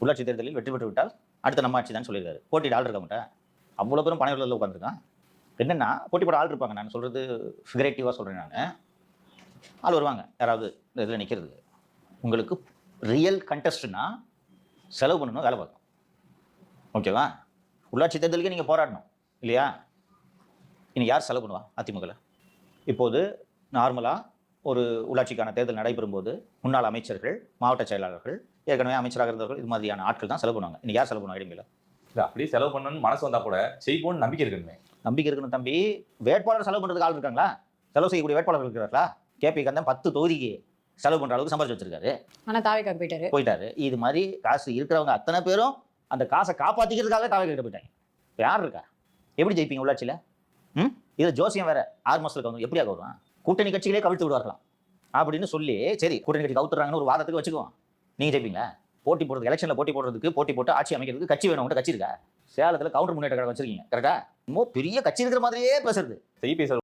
உள்ளாட்சி தேர்தலில் வெற்றி பெற்று விட்டால் அடுத்த நம்ம ஆட்சி தான் சொல்லியிருக்காரு. போட்டியிட ஆள் இருக்க மாட்டேன், அவ்வளோ பேரும் பனையூரில் உட்காந்துருக்கான். என்னென்னா போட்டி போட ஆள் இருப்பாங்க. நான் சொல்கிறது ஃபிகரேட்டிவாக சொல்கிறேன். நான் ஆள் வருவாங்க யாராவது இந்த இதில் நிற்கிறதுக்கு. உங்களுக்கு ரியல் கண்டெஸ்ட்னா செலவு பண்ணணும், வேலை பார்க்கணும். ஓகேவா? உள்ளாட்சி தேர்தலுக்கு நீங்கள் போராடணும் இல்லையா? இனி யார் செலவு பண்ணுவா அதிமுகவில்? இப்போது நார்மலாக ஒரு உள்ளாட்சிக்கான தேர்தல் நடைபெறும் போது முன்னாள் அமைச்சர்கள், மாவட்ட செயலாளர்கள், ஏற்கனவே அமைச்சராக இருந்தவர்கள், இது மாதிரியான ஆட்கள் தான் செலவு பண்ணுவாங்க. இன்னைக்கு யார் செலவு பண்ணுவாங்க இடைமையில்? இல்லை, அப்படியே செலவு பண்ணணும்னு மனசு வந்தால் கூட செய்வோன்னு நம்பிக்கை இருக்குமே. நம்பிக்கை இருக்கணும் தம்பி. வேட்பாளர் செலவு பண்ணுறதுக்கு ஆள் இருக்காங்களா? செலவு செய்யக்கூடிய வேட்பாளர்கள் இருக்கிறார்களா? கேபி கந்தன் 10 தொகுதிக்கு செலவு பண்ணுற அளவுக்கு சம்பாதிச்சு வச்சிருக்காரு. ஆனால் தாவேக்காக்கு போயிட்டாரு. இது மாதிரி காசு இருக்கிறவங்க அத்தனை பேரும் அந்த காசை காப்பாற்றிக்கிறதுக்காக தாவேக்கிட்ட போயிட்டாங்க. இப்போ யார் இருக்கா? எப்படி ஜெயிப்பீங்க உள்ளாட்சியில்? இது ஜோசியம் வேற 6 மாதத்துக்கு வந்து எப்படியா வருவான்? கூட்டணி கட்சிகளே கவிழ்த்து விடுவார்களாம் அப்படின்னு சொல்லி, சரி கூட்டணி கட்சி கவுத்துறாங்கன்னு ஒரு வாதத்துக்கு வச்சுக்குவோம். நீங்கள் ஜெயிப்பீங்களா? போட்டி போடுறது, எலெக்ஷனில் போட்டி போட்டு ஆட்சி அமைக்கிறதுக்கு கட்சி வேணும். கட்சி இருக்கா? சேலத்தில் கவுண்டர் முன்னேற்ற கழகம் வச்சிருக்கீங்க, கரெக்டா? ரொம்ப பெரிய கட்சி இருக்கிற மாதிரியே பேசுறது. செய்ய